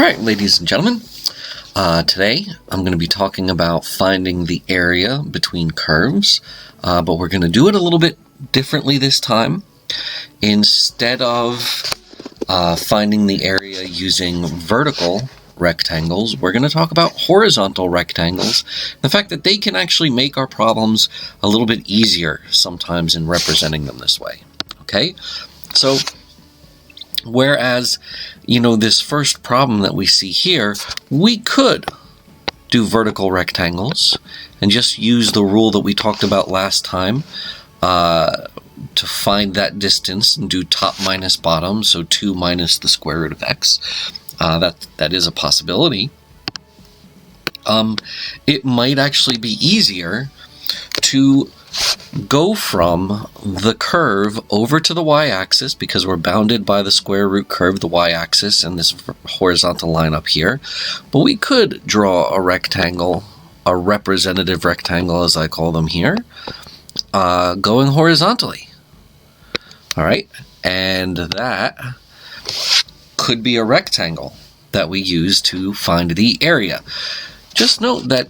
Alright, ladies and gentlemen, today I'm going to be talking about finding the area between curves, but we're going to do it a little bit differently this time. Instead of finding the area using vertical rectangles, we're going to talk about horizontal rectangles, the fact that they can actually make our problems a little bit easier sometimes in representing them this way. Okay, so whereas, this first problem that we see here, we could do vertical rectangles and just use the rule that we talked about last time to find that distance and do top minus bottom, so 2 minus the square root of x. That is a possibility. It might actually be easier to go from the curve over to the y-axis, because we're bounded by the square root curve, the y-axis, and this horizontal line up here. But we could draw a rectangle, a representative rectangle as I call them here, going horizontally. All right, and that could be a rectangle that we use to find the area. Just note that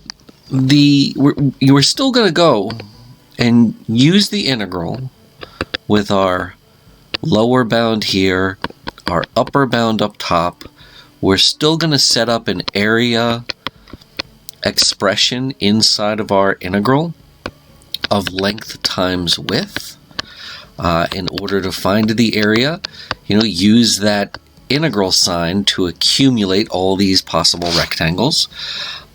we're still going to go and use the integral with our lower bound here, our upper bound up top. We're still going to set up an area expression inside of our integral of length times width. In order to find the area, use that integral sign to accumulate all these possible rectangles.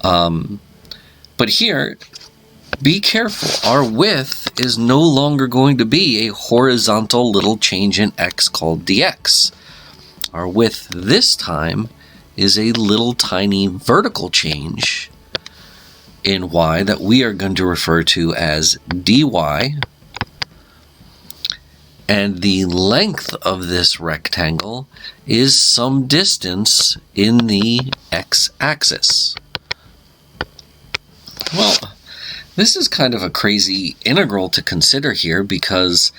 But here, be careful. Our width is no longer going to be a horizontal little change in x called dx. Our width this time is a little tiny vertical change in y that we are going to refer to as dy. And the length of this rectangle is some distance in the x-axis. Well, this is kind of a crazy integral to consider here, because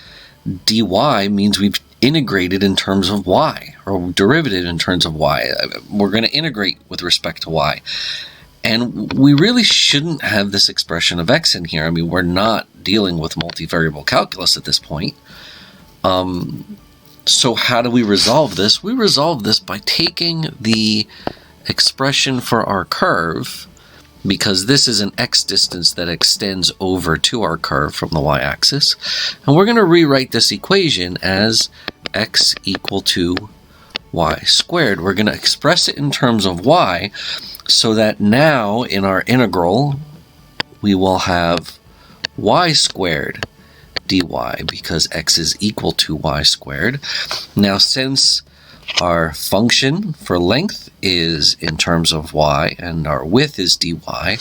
dy means we've integrated in terms of y, or derivative in terms of y. We're going to integrate with respect to y. And we really shouldn't have this expression of x in here. I mean, we're not dealing with multivariable calculus at this point. So how do we resolve this? We resolve this by taking the expression for our curve, because this is an x distance that extends over to our curve from the y-axis. And we're going to rewrite this equation as x equal to y squared. We're going to express it in terms of y, so that now in our integral, we will have y squared dy, because x is equal to y squared. Now, since our function for length is in terms of y and our width is dy,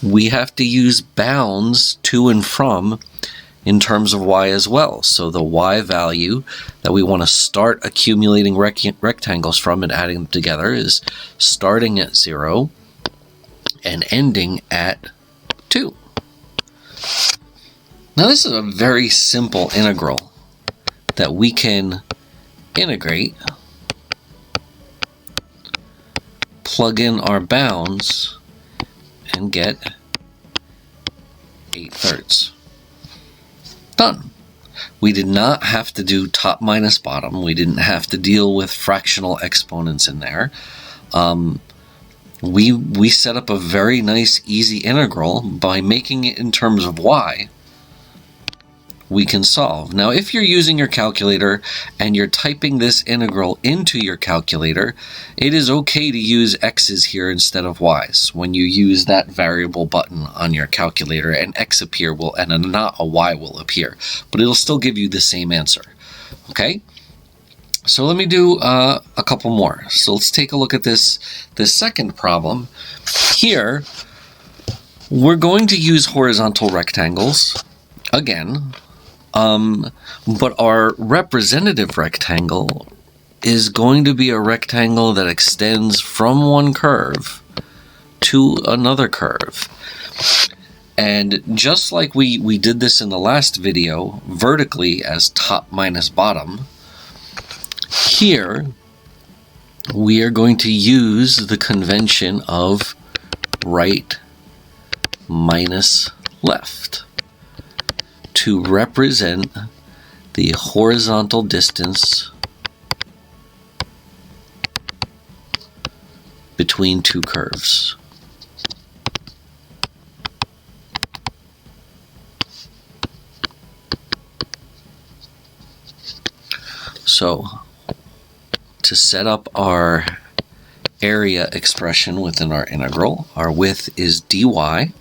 we have to use bounds to and from in terms of y as well. So the y value that we want to start accumulating rectangles from and adding them together is starting at 0 and ending at 2. Now, this is a very simple integral that we can integrate, plug in our bounds, and get 8/3. Done. We did not have to do top minus bottom. We didn't have to deal with fractional exponents in there. We set up a very nice, easy integral by making it in terms of y. We can solve. Now, if you're using your calculator and you're typing this integral into your calculator, it is okay to use x's here instead of y's when you use that variable button on your calculator, and x appear will, and not a y will appear, but it'll still give you the same answer. Okay, so let me do a couple more. So let's take a look at this second problem. Here, we're going to use horizontal rectangles again. But our representative rectangle is going to be a rectangle that extends from one curve to another curve. And just like we did this in the last video, vertically as top minus bottom, here we are going to use the convention of right minus left to represent the horizontal distance between two curves. So, to set up our area expression within our integral, our width is dy.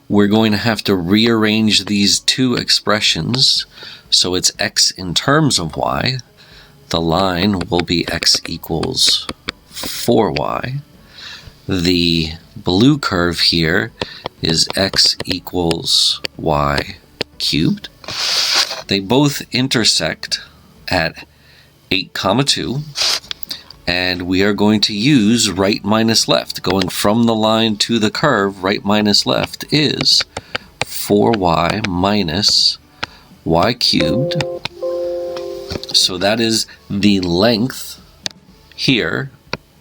We're going to have to rearrange these two expressions so it's x in terms of y. The line will be x equals 4y. The blue curve here is x equals y cubed. They both intersect at 8, 2, and we are going to use right minus left. Going from the line to the curve, right minus left is 4y minus y cubed. So that is the length here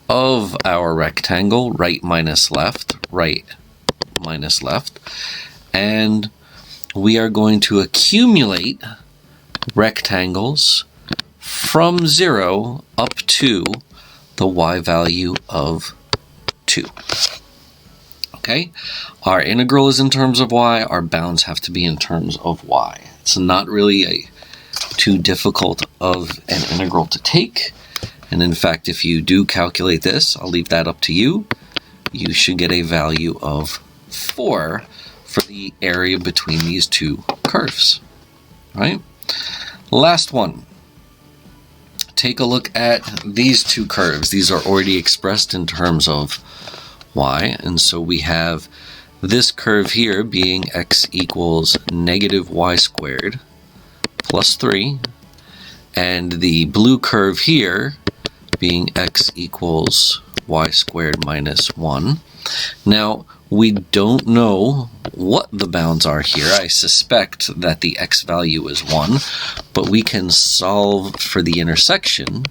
of our rectangle, right minus left, right minus left. And we are going to accumulate rectangles from 0 up to the y value of 2. Okay? Our integral is in terms of y, our bounds have to be in terms of y. It's not really too difficult of an integral to take. And in fact, if you do calculate this, I'll leave that up to you. You should get a value of 4 for the area between these two curves. Right? Last one. Take a look at these two curves. These are already expressed in terms of y, and so we have this curve here being x equals negative y squared plus 3, and the blue curve here being x equals y squared minus 1. Now, we don't know what the bounds are here. I suspect that the x value is 1, but we can solve for the intersection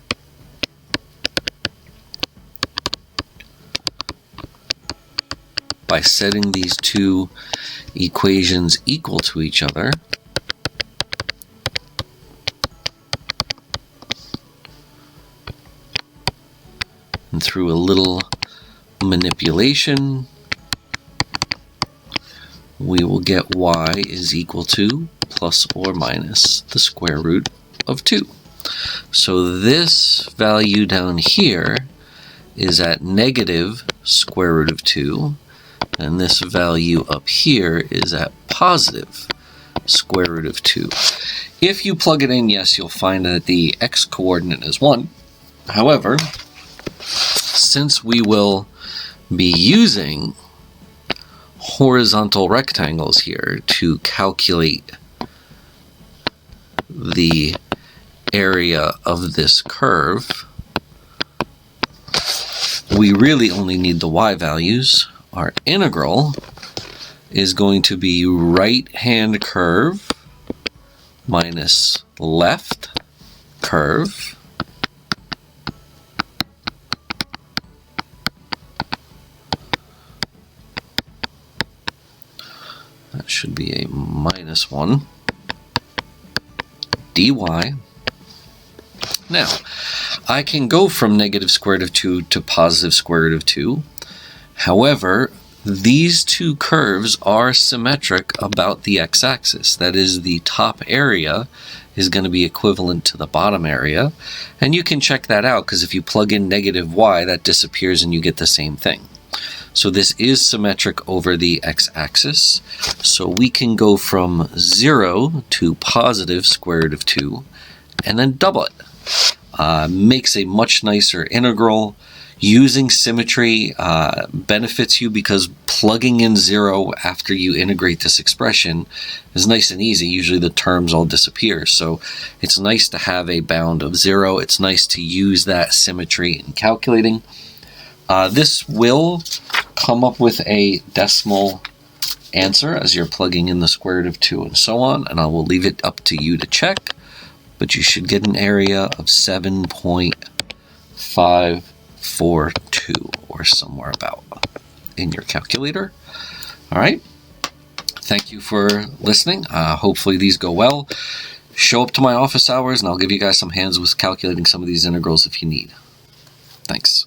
by setting these two equations equal to each other. And through a little manipulation, we will get y is equal to plus or minus the square root of 2. So this value down here is at negative square root of 2, and this value up here is at positive square root of 2. If you plug it in, yes, you'll find that the x coordinate is 1. However, since we will be using horizontal rectangles here to calculate the area of this curve, we really only need the y values. Our integral is going to be right-hand curve minus left curve that should be a minus 1 dy. Now, I can go from negative square root of 2 to positive square root of 2. However, these two curves are symmetric about the x-axis. That is, the top area is going to be equivalent to the bottom area. And you can check that out, because if you plug in negative y, that disappears and you get the same thing. So this is symmetric over the x-axis. So we can go from 0 to positive square root of 2 and then double it. Makes a much nicer integral. Using symmetry benefits you because plugging in 0 after you integrate this expression is nice and easy. Usually the terms all disappear. So it's nice to have a bound of 0. It's nice to use that symmetry in calculating. This will come up with a decimal answer as you're plugging in the square root of 2 and so on, and I will leave it up to you to check, but you should get an area of 7.542 or somewhere about in your calculator. All right. Thank you for listening. Hopefully these go well. Show up to my office hours and I'll give you guys some hands with calculating some of these integrals if you need. Thanks.